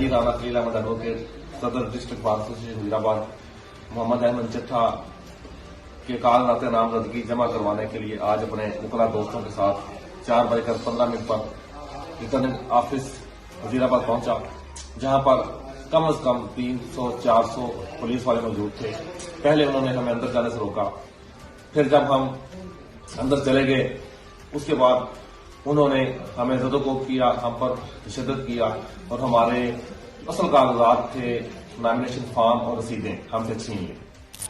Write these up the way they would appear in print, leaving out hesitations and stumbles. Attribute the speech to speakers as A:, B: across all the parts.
A: हाजी Rana Khalil Ahmad advocate, सदर district bar association Wazirabad, Mohammad Ahmad Chattha के कागजात नामजदगी जमा करवाने के लिए आज अपने वकला दोस्तों के साथ 4:15 पर रिटर्निंग ऑफिस वजीराबाद पहुंचा, जहां पर कम से कम 300-400 पुलिस वाले मौजूद थे। पहले उन्होंने हमें अंदर जाने से रोका, फिर जब हम अंदर चले गए उसके बाद उन्होंने हमें ज़दोकोब किया, हम पर तशद्दुद किया और हमारे असल कागजात थे, नॉमिनेशन फॉर्म और रसीदें हमसे छीन ली।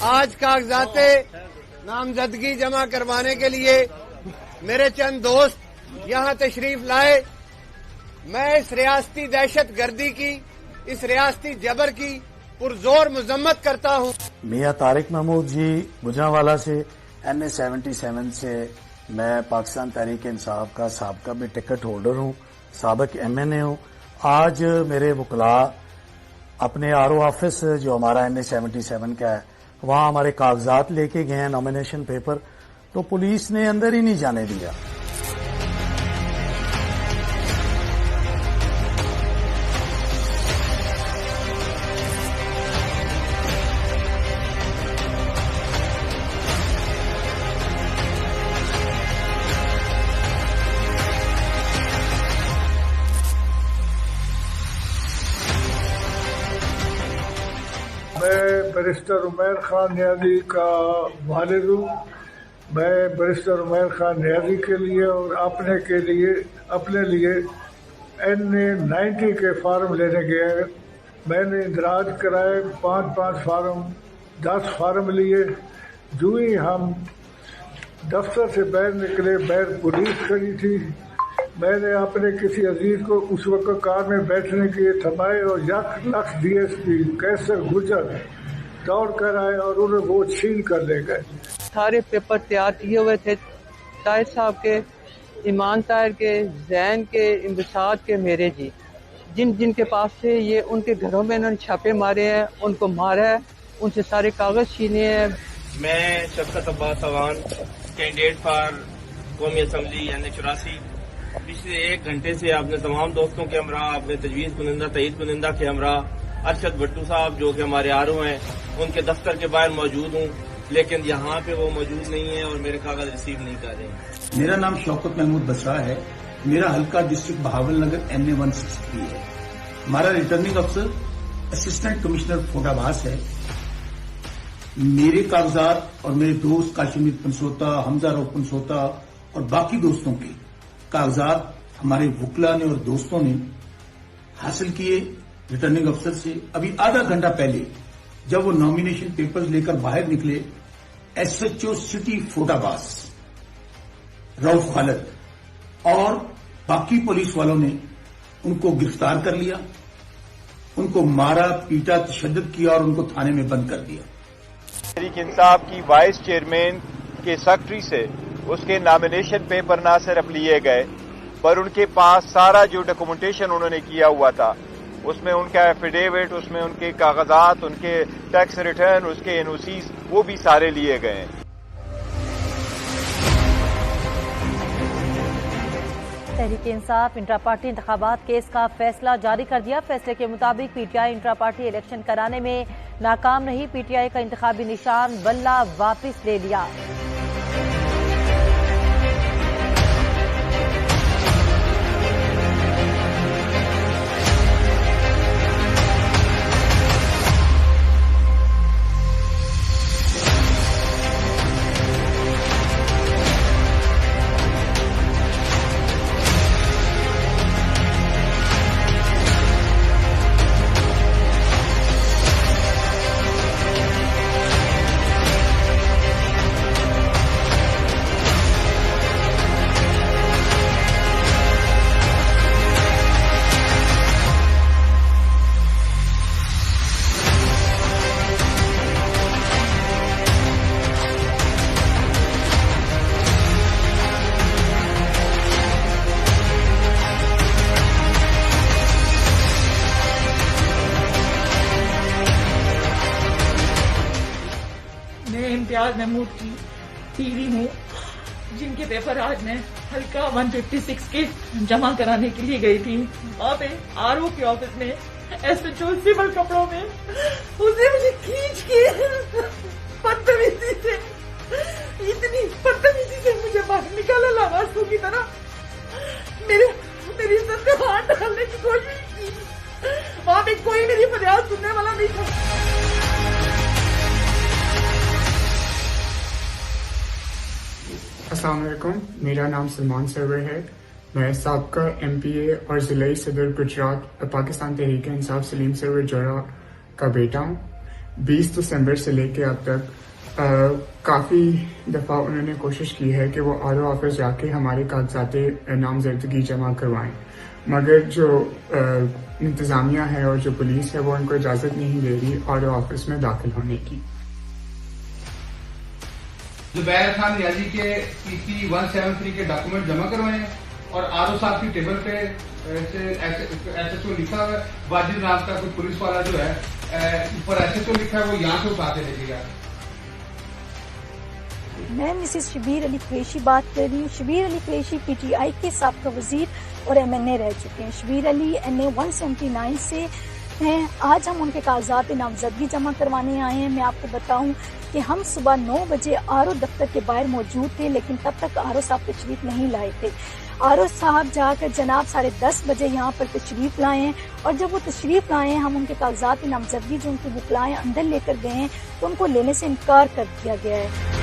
B: आज कागजात नामजदगी जमा करवाने के लिए मेरे चंद दोस्त यहाँ तशरीफ लाए। मैं इस रियासती दहशत गर्दी की, इस रियासती जबर की पुरजोर मजम्मत करता हूँ।
C: मियां तारिक महमूद जी गुजरांवाला से, NA 77 से मैं पाकिस्तान तहरीक इंसाफ का साबका में टिकट होल्डर हूँ, साबिक MNA हूँ। आज मेरे वकला अपने RO ऑफिस जो हमारा NA 77 का है वहाँ हमारे कागजात लेके गए हैं, नॉमिनेशन पेपर, तो पुलिस ने अंदर ही नहीं जाने दिया।
D: मैं बैरिस्टर उमैर खान नियाज़ी का वालिद हूँ। मैं बैरिस्टर उमैर खान नियाज़ी के लिए और अपने लिए NA 90 के फार्म लेने गए। मैंने इंदराज कराए, 5 फार्म, 10 फार्म लिए। जो ही हम दफ्तर से बाहर निकले, बाहर पुलिस खड़ी थी। मैंने अपने किसी अजीज को उस वक्त कार में बैठने के लिए थमाए और लख DSP कैसर गुजर दौड़ कर आए और उन्हें वो छीन कर ले गए।
E: सारे पेपर तैयार किए हुए थे, ताहिर साहब के, ईमान ताहिर के, जैन के, इम्बसाद के, मेरे जी, जिन के पास से ये उनके घरों में इन्होंने छापे मारे हैं, उनको मारा है, उनसे सारे कागज छीने हैं।
F: मैं शफकत अब्बास अवान, कैंडिडेट फॉर कौमी असम्बली NA 84। पिछले 1 घंटे से आपने तमाम दोस्तों के हमरा, अपने तजवीज़ कुनिंदा, तईद कुनिंदा के हमरा, अरशद भट्टू साहब जो कि हमारे RO हैं, उनके दफ्तर के बाहर मौजूद हूँ, लेकिन यहाँ पे वो मौजूद नहीं है और मेरे कागज रिसीव नहीं कर रहे हैं।
G: मेरा नाम शौकत महमूद बसरा है। मेरा हल्का डिस्ट्रिक्ट बहावल नगर NA 163 है। हमारा रिटर्निंग अफसर असिस्टेंट कमिश्नर फोटाबास है। मेरे कागजात और मेरे दोस्त काशिमीर पंसोता, हमजा रो पंसोता और बाकी दोस्तों के कागजात हमारे वकला ने और दोस्तों ने हासिल किए रिटर्निंग अफसर से। अभी आधा घंटा पहले जब वो नॉमिनेशन पेपर्स लेकर बाहर निकले, SHO सिटी फोटाबास रऊफ खालिद और बाकी पुलिस वालों ने उनको गिरफ्तार कर लिया, उनको मारा, पीटा, तशद्दुद किया और उनको थाने में बंद कर दिया।
H: तहरीक इंसाफ की वाइस चेयरमैन के सेक्रेटरी से उसके नॉमिनेशन पेपर ना सिर्फ लिए गए, पर उनके पास सारा जो डॉक्यूमेंटेशन उन्होंने किया हुआ था, उसमें उनका एफिडेविट, उसमें उनके कागजात, उनके टैक्स रिटर्न, उसके NOCs, वो भी सारे लिए गए हैं।
I: तहरीक इंसाफ इंट्रा पार्टी इंतखाबात केस का फैसला जारी कर दिया। फैसले के मुताबिक PTI इंट्रा पार्टी इलेक्शन कराने में नाकाम रही। PTI का इंतखाबी निशान बल्ला वापस ले लिया।
J: इम्तियाज महमूद की टीवी हूँ, जिनके पेपर आज मैं हल्का 156 के जमा कराने के लिए गई थी। वहाँ पे RO के ऑफिस में SHO सिविल कपड़ों में, उसने मुझे खींच के बदतमीजी से, इतनी बदतमीजी से मुझे बाहर निकाला लावासों की तरह, मेरी इज्जत पे हाथ डालने की कोशिश की। वहां पे कोई मेरी फरियाद सुनने वाला नहीं था।
K: अस्सलाम वालेकुम, मेरा नाम सलमान सरवर है। मैं साबका MPA और ज़िला सदर गुजरात पाकिस्तान तहरीक इंसाफ सलीम सरवर जोरा का बेटा हूँ। 20 दिसंबर से लेके अब तक काफ़ी दफ़ा उन्होंने कोशिश की है कि वो RO ऑफिस जाके हमारे कागजात नामजदगी जमा करवाएं, मगर जो इंतज़ामिया है और जो पुलिस है वो उनको इजाज़त नहीं दे रही RO ऑफिस में दाखिल होने की।
L: जुबैर खान नियाजी के PT 173 के डॉक्यूमेंट जमा करवाए हैं और RO साहब की टेबल पे SHO लिखा हुआ है, वाजिद नाम का कोई पुलिस वाला जो है ऊपर SHO लिखा है, वो यहाँ से उठा के लेके गया।
M: मैं मिसेस शबीर अली कुरैशी बात कर रही हूँ। शबीर अली कुरैशी PTI के साबका वजीर और MNA रह चुके हैं। शबीर अली NA 179 से हैं। आज हम उनके कागजात नामजदगी जमा करवाने आए हैं। मैं आपको बताऊं कि हम सुबह 9 बजे RO दफ्तर के बाहर मौजूद थे, लेकिन तब तक RO साहब तशरीफ नहीं लाए थे। RO साहब जाकर जनाब 10:30 बजे यहाँ पर तशरीफ लाए हैं, और जब वो तशरीफ लाए हैं हम उनके कागजात नामजदगी जो उनकी बुकलाएं अंदर लेकर गए हैं तो उनको लेने से इनकार कर दिया गया है।